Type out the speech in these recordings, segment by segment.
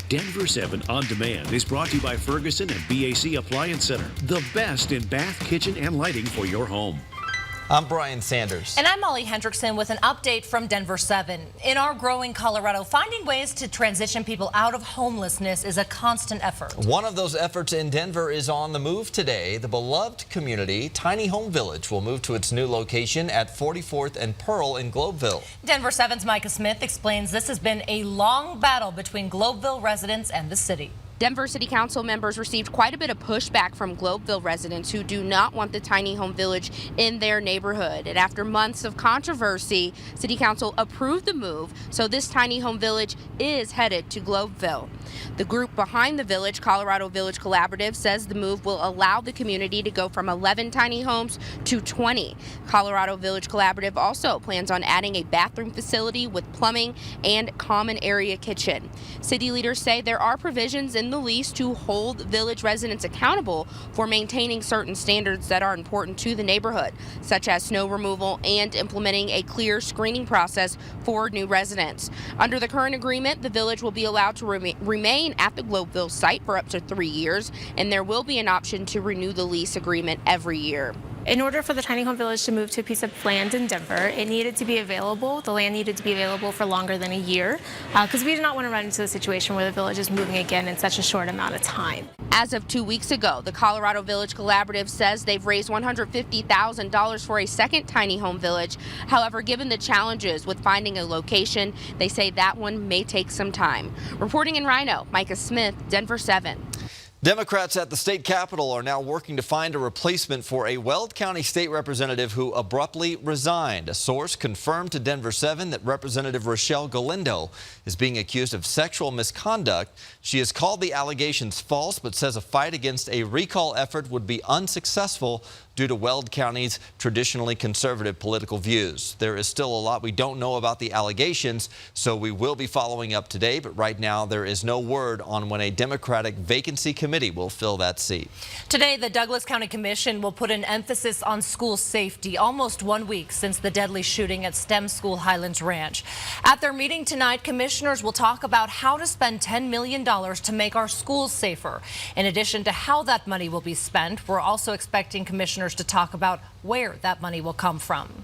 Denver 7 On Demand is brought to you by Ferguson and BAC Appliance Center, the best in bath, kitchen, and lighting for your home. I'm Brian Sanders. And I'm Molly Hendrickson with an update from Denver 7. In our growing Colorado, finding ways to transition people out of homelessness is a constant effort. One of those efforts in Denver is on the move today. The beloved community, Tiny Home Village, will move to its new location at 44th and Pearl in Globeville. Denver 7's Micah Smith explains this has been a long battle between Globeville residents and the city. Denver City Council members received quite a bit of pushback from Globeville residents who do not want the tiny home village in their neighborhood. And after months of controversy, City Council approved the move, so this tiny home village is headed to Globeville. The group behind the village, Colorado Village Collaborative, says the move will allow the community to go from 11 tiny homes to 20. Colorado Village Collaborative also plans on adding a bathroom facility with plumbing and common area kitchen. City leaders say there are provisions in the lease to hold village residents accountable for maintaining certain standards that are important to the neighborhood, such as snow removal and implementing a clear screening process for new residents. Under the current agreement, the village will be allowed to remain at the Globeville site for up to 3 years, and there will be an option to renew the lease agreement every year. In order for the tiny home village to move to a piece of land in Denver, it needed to be available. The land needed to be available for longer than a year because we do not want to run into a situation where the village is moving again in such a short amount of time. As of 2 weeks ago, the Colorado Village Collaborative says they've raised $150,000 for a second tiny home village. However, given the challenges with finding a location, they say that one may take some time. Reporting in Rhino, Micah Smith, Denver 7. Democrats at the state capitol are now working to find a replacement for a Weld County state representative who abruptly resigned. A source confirmed to Denver 7 that Representative Rochelle Galindo is being accused of sexual misconduct. She has called the allegations false, but says a fight against a recall effort would be unsuccessful due to Weld County's traditionally conservative political views. There is still a lot we don't know about the allegations, so we will be following up today, but right now there is no word on when a Democratic vacancy committee will fill that seat. Today, the Douglas County Commission will put an emphasis on school safety almost 1 week since the deadly shooting at STEM School Highlands Ranch. At their meeting tonight, commissioners will talk about how to spend $10 million to make our schools safer. In addition to how that money will be spent, we're also expecting commissioners to talk about where that money will come from.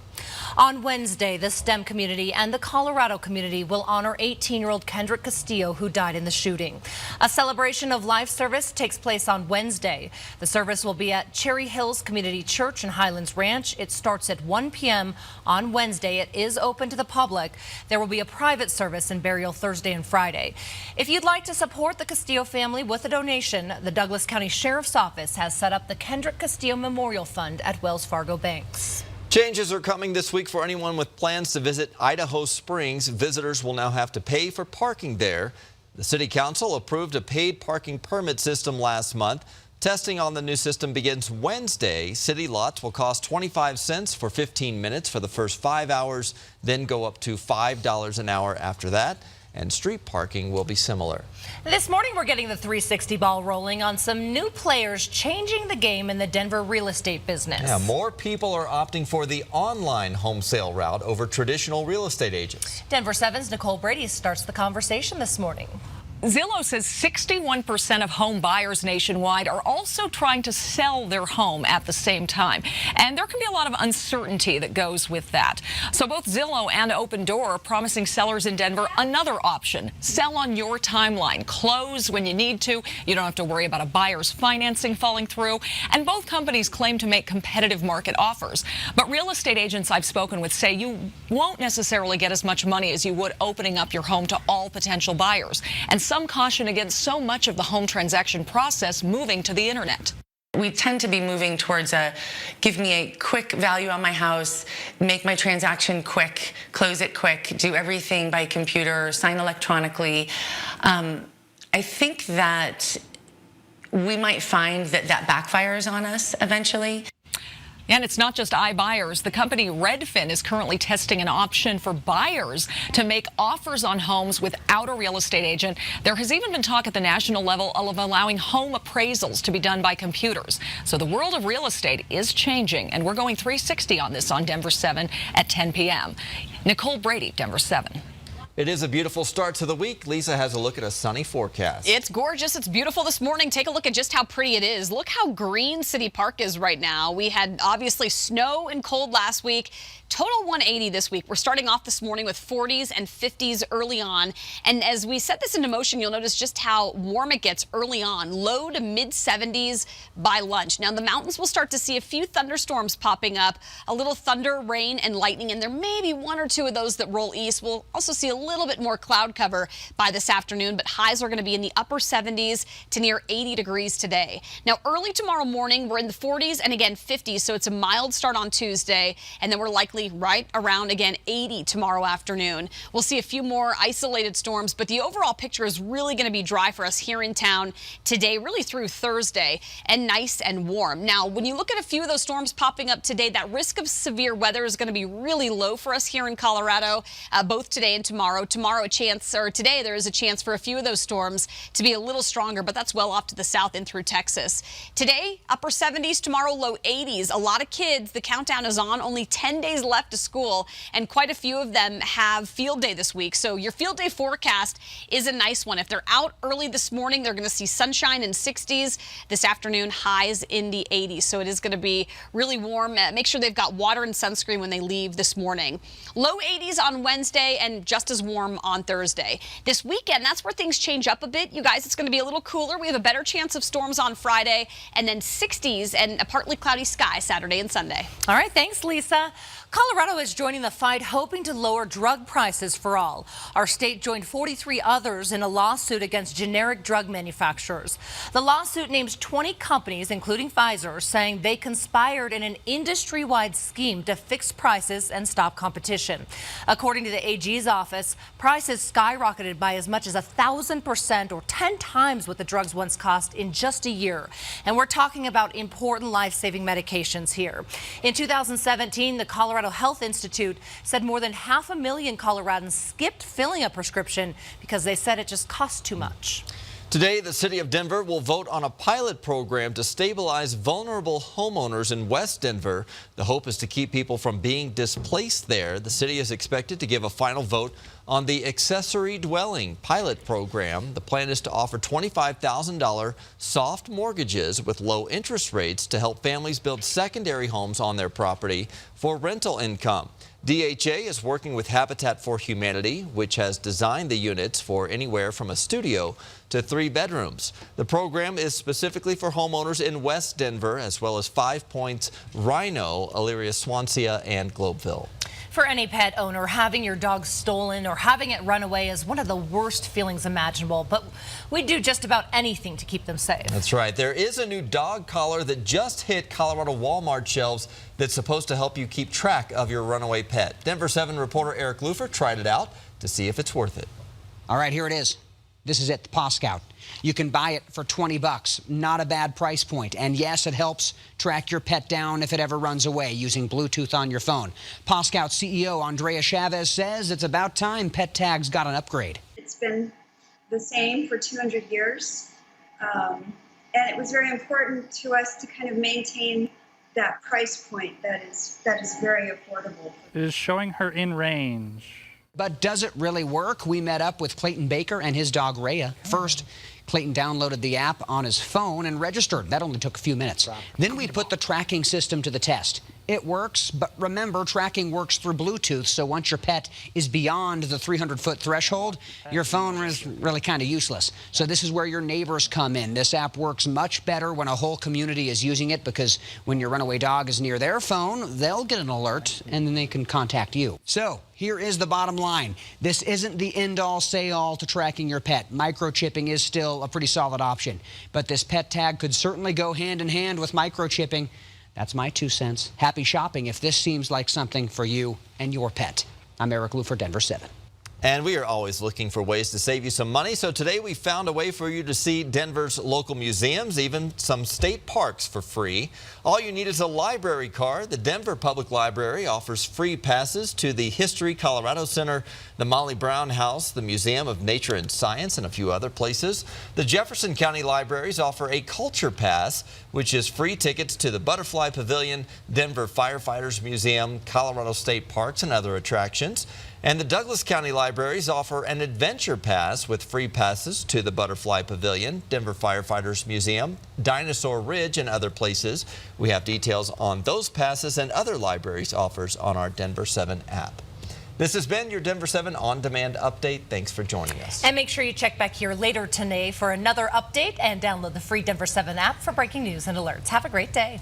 On Wednesday, the STEM community and the Colorado community will honor 18-year-old Kendrick Castillo, who died in the shooting. A celebration of life service takes place on Wednesday. The service will be at Cherry Hills Community Church in Highlands Ranch. It starts at 1 p.m. on Wednesday. It is open to the public. There will be a private service and burial Thursday and Friday. If you'd like to support the Castillo family with a donation, the Douglas County Sheriff's Office has set up the Kendrick Castillo Memorial Fund at Wells Fargo Banks. Changes are coming this week for anyone with plans to visit Idaho Springs. Visitors will now have to pay for parking there. The City Council approved a paid parking permit system last month. Testing on the new system begins Wednesday. City lots will cost 25 cents for 15 minutes for the first 5 hours, then go up to $5 an hour after that. And street parking will be similar. This morning, we're getting the 360 ball rolling on some new players changing the game in the Denver real estate business. Yeah, more people are opting for the online home sale route over traditional real estate agents. Denver 7's Nicole Brady starts the conversation this morning. Zillow says 61% of home buyers nationwide are also trying to sell their home at the same time. And there can be a lot of uncertainty that goes with that. So both Zillow and Opendoor are promising sellers in Denver another option. Sell on your timeline. Close when you need to. You don't have to worry about a buyer's financing falling through. And both companies claim to make competitive market offers. But real estate agents I've spoken with say you won't necessarily get as much money as you would opening up your home to all potential buyers. And some caution against so much of the home transaction process moving to the internet. We tend to be moving towards give me a quick value on my house, make my transaction quick, close it quick, do everything by computer, sign electronically. I think that we might find that backfires on us eventually. And it's not just iBuyers. The company Redfin is currently testing an option for buyers to make offers on homes without a real estate agent. There has even been talk at the national level of allowing home appraisals to be done by computers. So the world of real estate is changing, and we're going 360 on this on Denver 7 at 10 p.m. Nicole Brady, Denver 7. It is a beautiful start to the week. Lisa has a look at a sunny forecast. It's gorgeous. It's beautiful this morning. Take a look at just how pretty it is. Look how green City Park is right now. We had obviously snow and cold last week. Total 180 this week. We're starting off this morning with 40s and 50s early on. And as we set this into motion, you'll notice just how warm it gets early on. Low to mid 70s by lunch. Now the mountains will start to see a few thunderstorms popping up, a little thunder, rain and lightning, and there may be one or two of those that roll east. We'll also see a little bit more cloud cover by this afternoon, but highs are going to be in the upper 70s to near 80 degrees today. Now early tomorrow morning, we're in the 40s and again 50s, so it's a mild start on Tuesday, and then we're likely right around again 80 tomorrow afternoon. We'll see a few more isolated storms, but the overall picture is really going to be dry for us here in town today, really through Thursday, and nice and warm. Now, when you look at a few of those storms popping up today, that risk of severe weather is going to be really low for us here in Colorado, both today and tomorrow. Today there is a chance for a few of those storms to be a little stronger, but that's well off to the south and through Texas. Today, upper 70s, tomorrow low 80s. A lot of kids, the countdown is on, only 10 days left to school, and quite a few of them have field day this week. So your field day forecast is a nice one. If they're out early this morning, they're going to see sunshine in 60s. This afternoon, highs in the 80s. So it is going to be really warm. Make sure they've got water and sunscreen when they leave this morning. Low 80s on Wednesday and just as warm on Thursday. This weekend, that's where things change up a bit. You guys, it's going to be a little cooler. We have a better chance of storms on Friday, and then 60s and a partly cloudy sky Saturday and Sunday. All right, thanks, Lisa. Colorado is joining the fight, hoping to lower drug prices for all. Our state joined 43 others in a lawsuit against generic drug manufacturers. The lawsuit names 20 companies, including Pfizer, saying they conspired in an industry-wide scheme to fix prices and stop competition. According to the AG's office, prices skyrocketed by as much as 1,000% or 10 times what the drugs once cost in just a year. And we're talking about important life-saving medications here. In 2017, the Colorado Health Institute said more than 500,000 Coloradans skipped filling a prescription because they said it just cost too much. Today, the city of Denver will vote on a pilot program to stabilize vulnerable homeowners in West Denver. The hope is to keep people from being displaced there. The city is expected to give a final vote on the accessory dwelling pilot program. The plan is to offer $25,000 soft mortgages with low interest rates to help families build secondary homes on their property for rental income. DHA is working with Habitat for Humanity, which has designed the units for anywhere from a studio to 3 bedrooms. The program is specifically for homeowners in West Denver, as well as 5 Points, Rhino, Elyria, Swansea, and Globeville. For any pet owner, having your dog stolen or having it run away is one of the worst feelings imaginable, but we do just about anything to keep them safe. That's right. There is a new dog collar that just hit Colorado Walmart shelves that's supposed to help you keep track of your runaway pet. Denver 7 reporter Eric Lufer tried it out to see if it's worth it. All right, here it is. This is it, the Paw Scout. You can buy it for $20. Not a bad price point. And yes, it helps track your pet down if it ever runs away using Bluetooth on your phone. Paw Scout CEO Andrea Chavez says it's about time pet tags got an upgrade. It's been the same for 200 years. And it was very important to us to kind of maintain that price point that is very affordable. It is showing her in range. But does it really work? We met up with Clayton Baker and his dog Rhea. First, Clayton downloaded the app on his phone and registered. That only took a few minutes. Then we put the tracking system to the test. It works, but remember, tracking works through Bluetooth, so once your pet is beyond the 300-foot threshold, your phone is really kind of useless. So this is where your neighbors come in. This app works much better when a whole community is using it, because when your runaway dog is near their phone, they'll get an alert, and then they can contact you. So here is the bottom line. This isn't the end-all, say-all to tracking your pet. Microchipping is still a pretty solid option, but this pet tag could certainly go hand-in-hand with microchipping. That's my 2 cents. Happy shopping if this seems like something for you and your pet. I'm Eric Lou for Denver 7. And we are always looking for ways to save you some money. So today we found a way for you to see Denver's local museums, even some state parks for free. All you need is a library card. The Denver Public Library offers free passes to the History Colorado Center, the Molly Brown House, the Museum of Nature and Science, and a few other places. The Jefferson County Libraries offer a Culture Pass, which is free tickets to the Butterfly Pavilion, Denver Firefighters Museum, Colorado State Parks, and other attractions. And the Douglas County Libraries offer an adventure pass with free passes to the Butterfly Pavilion, Denver Firefighters Museum, Dinosaur Ridge, and other places. We have details on those passes and other libraries offers on our Denver 7 app. This has been your Denver 7 on-demand update. Thanks for joining us. And make sure you check back here later today for another update and download the free Denver 7 app for breaking news and alerts. Have a great day.